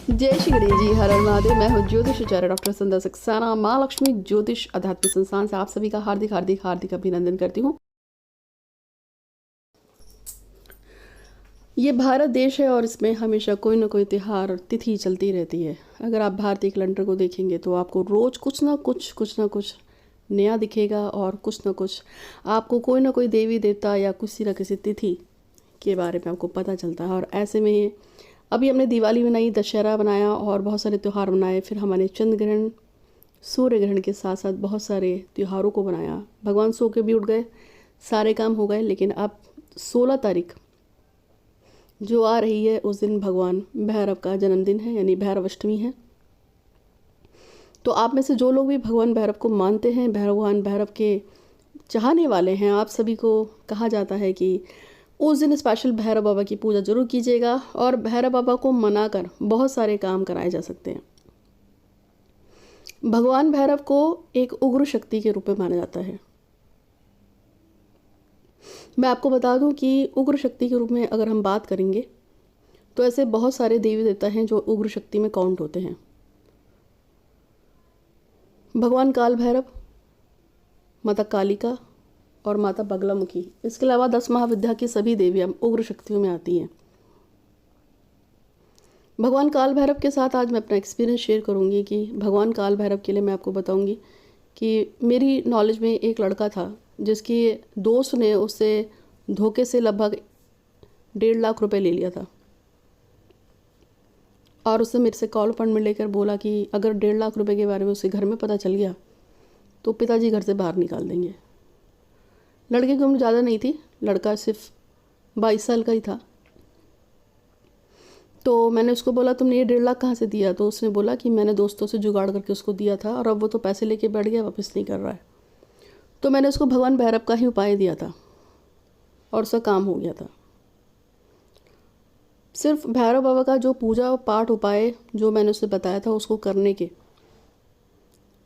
जय श्री गणेश जी, हर हर महादेव। मैं हूँ ज्योतिष आचार्य डॉक्टर संध्या सक्सेना, माँ लक्ष्मी ज्योतिष आध्यात्मिक संस्थान से आप सभी का हार्दिक हार्दिक हार्दिक अभिनंदन करती हूँ। ये भारत देश है और इसमें हमेशा कोई ना कोई त्यौहार और तिथि चलती रहती है। अगर आप भारतीय कैलेंडर को देखेंगे तो आपको रोज़ कुछ ना कुछ नया दिखेगा और कुछ ना कुछ आपको कोई ना कोई देवी देवता या किसी न किसी तिथि के बारे में आपको पता चलता है। और ऐसे में अभी हमने दिवाली बनाई, दशहरा बनाया और बहुत सारे त्यौहार बनाए। फिर हमने चंद्र ग्रहण, सूर्य ग्रहण के साथ साथ बहुत सारे त्योहारों को बनाया। भगवान सो के भी उठ गए, सारे काम हो गए। लेकिन अब 16 तारीख जो आ रही है उस दिन भगवान भैरव का जन्मदिन है, यानी भैरव अष्टमी है। तो आप में से जो लोग भी भगवान भैरव को मानते हैं, भगवान भैरव के चाहने वाले हैं, आप सभी को कहा जाता है कि उस दिन स्पेशल भैरव बाबा की पूजा जरूर कीजिएगा। और भैरव बाबा को मनाकर बहुत सारे काम कराए जा सकते हैं। भगवान भैरव को एक उग्र शक्ति के रूप में माना जाता है। मैं आपको बता दूं कि उग्र शक्ति के रूप में अगर हम बात करेंगे तो ऐसे बहुत सारे देवी देवता हैं जो उग्र शक्ति में काउंट होते हैं। भगवान काल भैरव, माता कालिका और माता बगलामुखी, इसके अलावा 10 महाविद्या की सभी देवियां उग्र शक्तियों में आती हैं। भगवान काल भैरव के साथ आज मैं अपना एक्सपीरियंस शेयर करूंगी कि भगवान काल भैरव के लिए मैं आपको बताऊंगी कि मेरी नॉलेज में एक लड़का था जिसकी दोस्त ने उससे धोखे से लगभग 1.5 लाख रुपए ले लिया था। और उससे मेरे से कॉल अपॉइंटमेंट लेकर बोला कि अगर 1.5 लाख रुपए के बारे में उसे घर में पता चल गया तो पिताजी घर से बाहर निकाल देंगे। लड़के की उम्र ज़्यादा नहीं थी, लड़का सिर्फ 22 साल का ही था। तो मैंने उसको बोला तुमने ये 1.5 लाख कहाँ से दिया? तो उसने बोला कि मैंने दोस्तों से जुगाड़ करके उसको दिया था और अब वो तो पैसे लेके बैठ गया, वापस नहीं कर रहा है। तो मैंने उसको भगवान भैरव का ही उपाय दिया था और उसका काम हो गया था। सिर्फ भैरव बाबा का जो पूजा पाठ उपाय जो मैंने उसे बताया था उसको करने के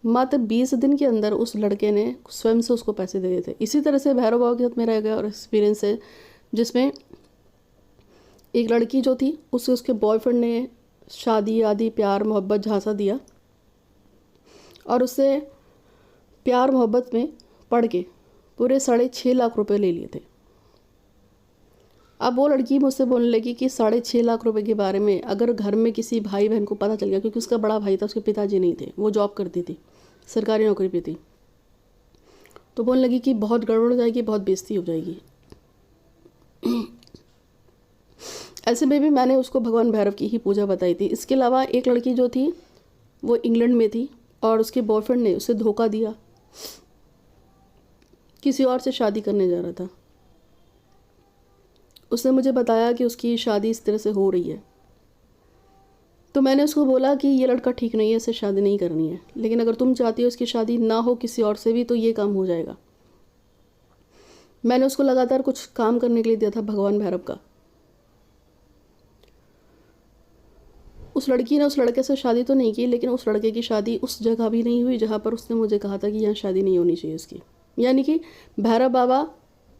मात्र 20 दिन के अंदर उस लड़के ने स्वयं से उसको पैसे दे दिए थे। इसी तरह से भैरव बाबा के साथ मेरा एक और एक्सपीरियंस है जिसमें एक लड़की जो थी उसे उसके बॉयफ्रेंड ने शादी आदि प्यार मोहब्बत झांसा दिया और उससे प्यार मोहब्बत में पड़ के पूरे 6.5 लाख रुपए ले लिए थे। अब वो लड़की मुझसे बोलने लगी कि 6.5 लाख रुपए के बारे में अगर घर में किसी भाई बहन को पता चल गया, क्योंकि उसका बड़ा भाई था, उसके पिताजी नहीं थे, वो जॉब करती थी, सरकारी नौकरी पे थी, तो बोलने लगी कि बहुत गड़बड़ हो जाएगी, बहुत बेइज्जती हो जाएगी। ऐसे में भी मैंने उसको भगवान भैरव की ही पूजा बताई थी। इसके अलावा एक लड़की जो थी वो इंग्लैंड में थी और उसके बॉयफ्रेंड ने उसे धोखा दिया, किसी और से शादी करने जा रहा था। उसने मुझे बताया कि उसकी शादी इस तरह से हो रही है। तो मैंने उसको बोला कि ये लड़का ठीक नहीं है, इससे शादी नहीं करनी है, लेकिन अगर तुम चाहती हो इसकी शादी ना हो किसी और से भी तो ये काम हो जाएगा। मैंने उसको लगातार कुछ काम करने के लिए दिया था भगवान भैरव का। उस लड़की ने उस लड़के से शादी तो नहीं की, लेकिन उस लड़के की शादी उस जगह भी नहीं हुई जहाँ पर उसने मुझे कहा था कि यहाँ शादी नहीं होनी चाहिए उसकी। यानी कि भैरव बाबा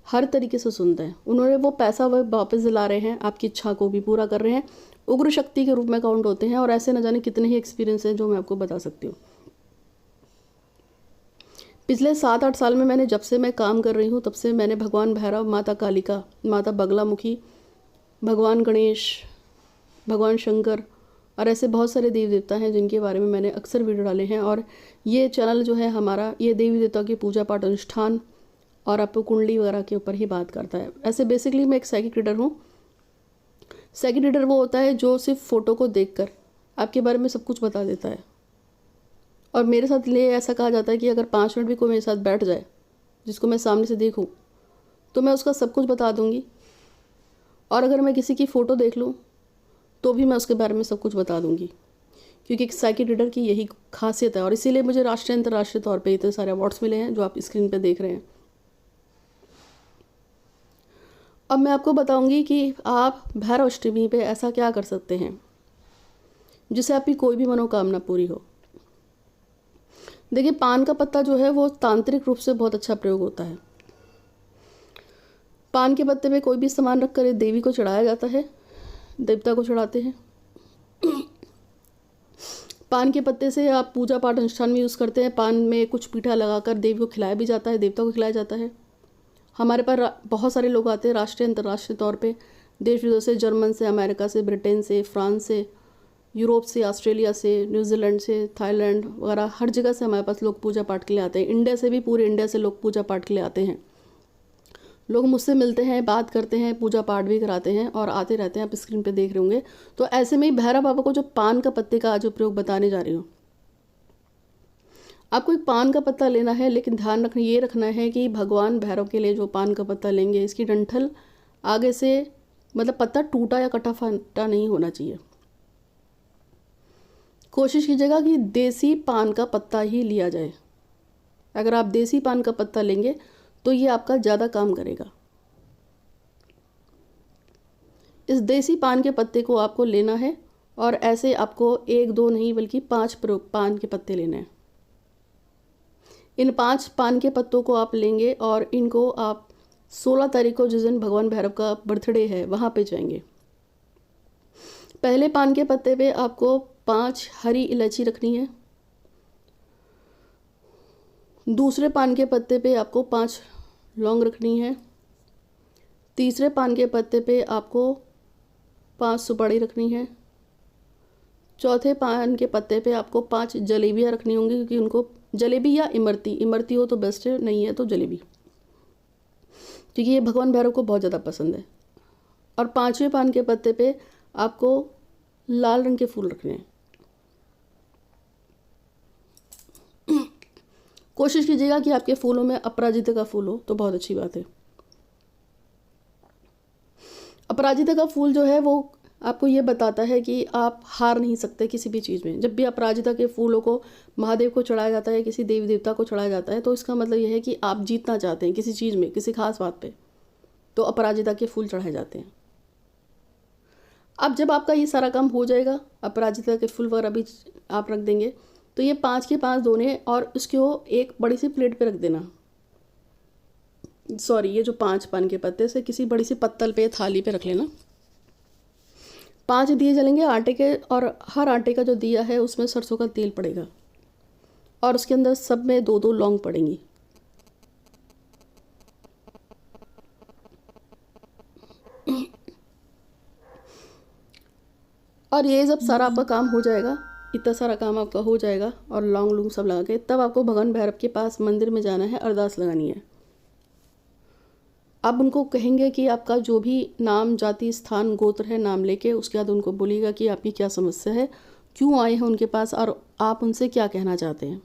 हर तरीके से सुनते हैं। उन्होंने वो पैसा वापस दिला रहे हैं, आपकी इच्छा को भी पूरा कर रहे हैं, उग्र शक्ति के रूप में काउंट होते हैं। और ऐसे न जाने कितने ही एक्सपीरियंस हैं जो मैं आपको बता सकती हूँ। पिछले 7-8 साल में मैंने जब से मैं काम कर रही हूँ तब से मैंने भगवान भैरव, माता कालिका, माता बगलामुखी, भगवान गणेश, भगवान शंकर और ऐसे बहुत सारे देवी देवता हैं जिनके बारे में मैंने अक्सर वीडियो डाले हैं। और ये चैनल जो है हमारा, ये देवी देवता की पूजा पाठ अनुष्ठान और आपको कुंडली वगैरह के ऊपर ही बात करता है। ऐसे बेसिकली मैं एक साइकिक रीडर हूँ। साइकिक रीडर वो होता है जो सिर्फ फ़ोटो को देखकर आपके बारे में सब कुछ बता देता है। और मेरे साथ लिए ऐसा कहा जाता है कि अगर 5 मिनट भी कोई मेरे साथ बैठ जाए जिसको मैं सामने से देखूँ तो मैं उसका सब कुछ बता दूँगी। और अगर मैं किसी की फ़ोटो देख लूँ तो भी मैं उसके बारे में सब कुछ बता दूँगी, क्योंकि एक साइकिक रीडर की यही खासियत है। और इसीलिए मुझे राष्ट्रीय अंतर्राष्ट्रीय तौर पे इतने सारे अवार्ड्स मिले हैं जो आप स्क्रीन पे देख रहे हैं। अब मैं आपको बताऊंगी कि आप भैरव अष्टमी पे ऐसा क्या कर सकते हैं जिससे आपकी कोई भी मनोकामना पूरी हो। देखिए, पान का पत्ता जो है वो तांत्रिक रूप से बहुत अच्छा प्रयोग होता है। पान के पत्ते पे कोई भी सामान रखकर देवी को चढ़ाया जाता है, देवता को चढ़ाते हैं। पान के पत्ते से आप पूजा पाठ अनुष्ठान में यूज़ करते हैं। पान में कुछ पीठा लगाकर देवी को खिलाया भी जाता है, देवता को खिलाया जाता है। हमारे पर बहुत सारे लोग आते हैं राष्ट्रीय अंतर्राष्ट्रीय तौर पे, देश विदेश से, जर्मन से, अमेरिका से, ब्रिटेन से, फ्रांस से, यूरोप से, ऑस्ट्रेलिया से, न्यूजीलैंड से, थाईलैंड वगैरह हर जगह से हमारे पास लोग पूजा पाठ के लिए आते हैं। इंडिया से भी, पूरे इंडिया से लोग पूजा पाठ के लिए आते हैं। लोग मुझसे मिलते हैं, बात करते हैं, पूजा पाठ भी कराते हैं और आते रहते हैं। आप स्क्रीन पे देख रहे होंगे। तो ऐसे में ही भैरव बाबा को जो पान का पत्ते का आज उपयोग बताने जा रही हूँ। आपको एक पान का पत्ता लेना है, लेकिन ध्यान रखना, ये रखना है कि भगवान भैरव के लिए जो पान का पत्ता लेंगे, इसकी डंठल आगे से, मतलब पत्ता टूटा या कटा फटा नहीं होना चाहिए। कोशिश कीजिएगा कि देसी पान का पत्ता ही लिया जाए। अगर आप देसी पान का पत्ता लेंगे तो ये आपका ज़्यादा काम करेगा। इस देसी पान के पत्ते को आपको लेना है और ऐसे आपको 1-2 नहीं बल्कि 5 पान के पत्ते लेने हैं। इन 5 पान के पत्तों को आप लेंगे और इनको आप 16 तारीख को, जिस दिन भगवान भैरव का बर्थडे है, वहाँ पे जाएंगे। पहले पान के पत्ते पे आपको 5 हरी इलायची रखनी है। दूसरे पान के पत्ते पे आपको 5 लौंग रखनी है। तीसरे पान के पत्ते पे आपको 5 सुपारी रखनी है। चौथे पान के पत्ते पे आपको 5 जलेबियाँ रखनी होंगी, क्योंकि उनको जलेबी या इमरती हो तो बेस्ट है, नहीं है तो जलेबी, क्योंकि ये भगवान भैरव को बहुत ज़्यादा पसंद है। और 5वें पान के पत्ते पे आपको लाल रंग के फूल रखने हैं। कोशिश कीजिएगा कि आपके फूलों में अपराजिता का फूल हो तो बहुत अच्छी बात है। अपराजिता का फूल जो है वो आपको ये बताता है कि आप हार नहीं सकते किसी भी चीज़ में। जब भी अपराजिता के फूलों को महादेव को चढ़ाया जाता है, किसी देवी देवता को चढ़ाया जाता है, तो इसका मतलब यह है कि आप जीतना चाहते हैं किसी चीज़ में, किसी खास बात पे, तो अपराजिता के फूल चढ़ाए जाते हैं। अब जब आपका ये सारा काम हो जाएगा, अपराजिता के फूल वगैरह भी आप रख देंगे, तो ये 5 के 5 दोने और उसको एक बड़ी सी प्लेट पे रख देना। सॉरी, ये जो 5 पान के पत्ते से किसी बड़ी सी पत्तल पे, थाली पे रख लेना। 5 दिए जलेंगे आटे के, और हर आटे का जो दिया है उसमें सरसों का तेल पड़ेगा और उसके अंदर सब में 2-2 लौंग पड़ेंगी। और ये जब सारा आपका काम हो जाएगा, इतना सारा काम आपका हो जाएगा और लौंग लूंग सब लगा के, तब आपको भगवान भैरव के पास मंदिर में जाना है, अरदास लगानी है। आप उनको कहेंगे कि आपका जो भी नाम, जाति, स्थान, गोत्र है, नाम लेके उसके बाद उनको बोलिएगा कि आपकी क्या समस्या है, क्यों आए हैं उनके पास और आप उनसे क्या कहना चाहते हैं।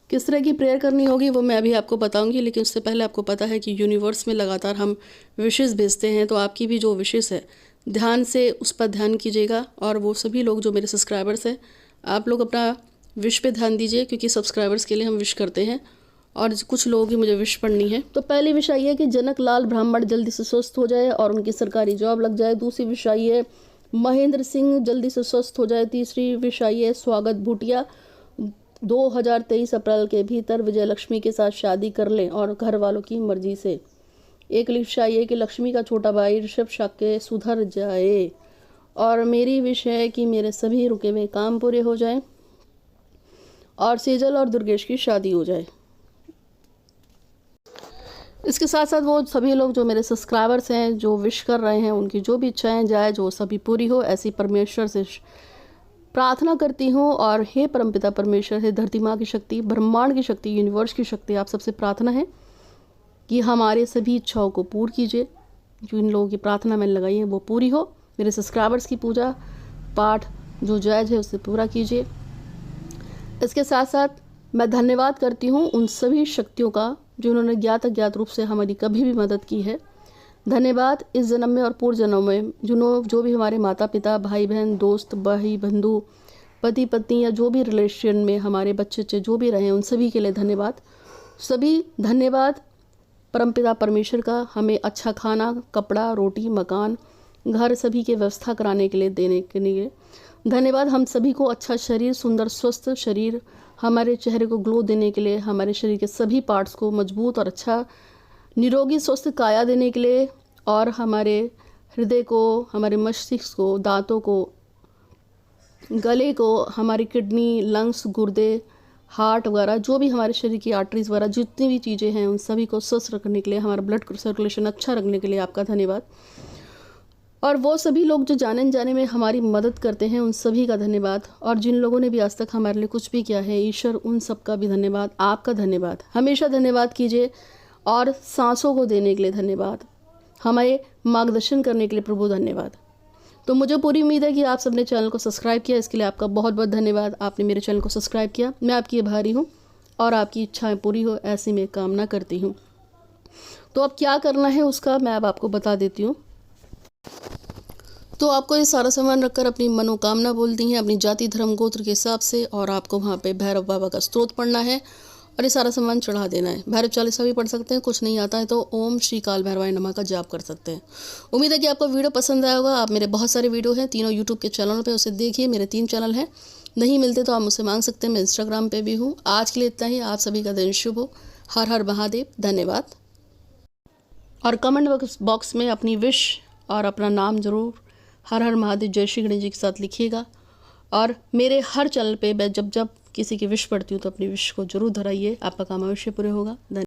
किस तरह की प्रेयर करनी होगी वो मैं अभी आपको बताऊंगी, लेकिन उससे पहले आपको पता है कि यूनिवर्स में लगातार हम विशेष भेजते हैं, तो आपकी भी जो विशेष है ध्यान से उस पर ध्यान कीजिएगा। और वो सभी लोग जो मेरे सब्सक्राइबर्स हैं, आप लोग अपना विश पे ध्यान दीजिए, क्योंकि सब्सक्राइबर्स के लिए हम विश करते हैं और कुछ लोगों की मुझे विश पढ़नी है। तो पहली विश आई है कि जनक लाल ब्राह्मण जल्दी से स्वस्थ हो जाए और उनकी सरकारी जॉब लग जाए। दूसरी विश आई है महेंद्र सिंह जल्दी से स्वस्थ हो जाए। तीसरी विश आई है स्वागत भूटिया 2023 अप्रैल के भीतर विजय लक्ष्मी के साथ शादी कर लें और घर वालों की मर्जी से। एक विश आई है कि लक्ष्मी का छोटा भाई ऋषभ शाक्य सुधर जाए। और मेरी विश है कि मेरे सभी रुके हुए काम पूरे हो जाएं और सेजल और दुर्गेश की शादी हो जाए। इसके साथ साथ वो सभी लोग जो मेरे सब्सक्राइबर्स हैं, जो विश कर रहे हैं, उनकी जो भी इच्छाएं जाए, जो सभी पूरी हो, ऐसी परमेश्वर से प्रार्थना करती हूँ। और हे परमपिता परमेश्वर, हे धरती माँ की शक्ति, ब्रह्मांड की शक्ति, यूनिवर्स की शक्ति, आप सबसे प्रार्थना है कि हमारे सभी इच्छाओं को पूर्ण कीजिए। जो इन लोगों की प्रार्थना मैंने लगाई है वो पूरी हो। मेरे सब्सक्राइबर्स की पूजा पाठ जो जायज़ है उससे पूरा कीजिए। इसके साथ साथ मैं धन्यवाद करती हूँ उन सभी शक्तियों का जिन्होंने ज्ञात अज्ञात रूप से हमारी कभी भी मदद की है। धन्यवाद इस जन्म में और पूर्व जन्म में जो भी हमारे माता पिता, भाई बहन, दोस्त, भाई बंधु, पति पत्नी या जो भी रिलेशन में हमारे बच्चे जो भी रहे, उन सभी के लिए धन्यवाद। सभी धन्यवाद परमपिता परमेश्वर का हमें अच्छा खाना, कपड़ा, रोटी, मकान, घर सभी के व्यवस्था कराने के लिए, देने के लिए धन्यवाद। हम सभी को अच्छा शरीर, सुंदर स्वस्थ शरीर, हमारे चेहरे को ग्लो देने के लिए, हमारे शरीर के सभी पार्ट्स को मजबूत और अच्छा निरोगी स्वस्थ काया देने के लिए, और हमारे हृदय को, हमारे मस्तिष्क को, दांतों को गले को, हमारी किडनी, लंग्स, गुर्दे, हार्ट वगैरह, जो भी हमारे शरीर की आर्टरीज वगैरह जितनी भी चीज़ें हैं उन सभी को स्वस्थ रखने के लिए, हमारा ब्लड सर्कुलेशन अच्छा रखने के लिए आपका धन्यवाद। और वो सभी लोग जो जाने अनजाने में हमारी मदद करते हैं उन सभी का धन्यवाद। और जिन लोगों ने भी आज तक हमारे लिए कुछ भी किया है, ईश्वर उन सब का भी धन्यवाद। आपका धन्यवाद, हमेशा धन्यवाद कीजिए। और सांसों को देने के लिए धन्यवाद, हमें मार्गदर्शन करने के लिए प्रभु धन्यवाद। तो मुझे पूरी उम्मीद है कि आप सबने चैनल को सब्सक्राइब किया, इसके लिए आपका बहुत बहुत धन्यवाद। आपने मेरे चैनल को सब्सक्राइब किया, मैं आपकी आभारी हूँ और आपकी इच्छाएं पूरी हो ऐसी मैं कामना करती हूँ। तो अब क्या करना है उसका मैं अब आपको बता देती हूँ। तो आपको ये सारा सामान रखकर अपनी मनोकामना बोलती हैं अपनी जाति धर्म गोत्र के हिसाब से, और आपको वहाँ पे भैरव बाबा का स्तोत्र पढ़ना है और ये सारा सामान चढ़ा देना है। भैरव चालीसा भी पढ़ सकते हैं, कुछ नहीं आता है तो ओम श्री काल भैरवाय नमः का जाप कर सकते हैं। उम्मीद है कि आपको वीडियो पसंद आया होगा। आप मेरे बहुत सारे वीडियो हैं तीनों यूट्यूब के चैनलों पे, उसे देखिए। मेरे 3 चैनल हैं, नहीं मिलते तो आप मुझसे मांग सकते हैं, मैं इंस्टाग्राम पे भी हूँ। आज के लिए इतना ही। आप सभी का दिन शुभ हो। हर हर महादेव, धन्यवाद। और कमेंट बॉक्स में अपनी विश और अपना नाम ज़रूर हर हर महादेव जय श्री गणेश जी के साथ लिखिएगा। और मेरे हर चैनल पे मैं जब जब किसी की विश पढ़ती हूँ तो अपनी विश को जरूर दोहराइए, आपका काम अवश्य पूरे होगा। धन्यवाद।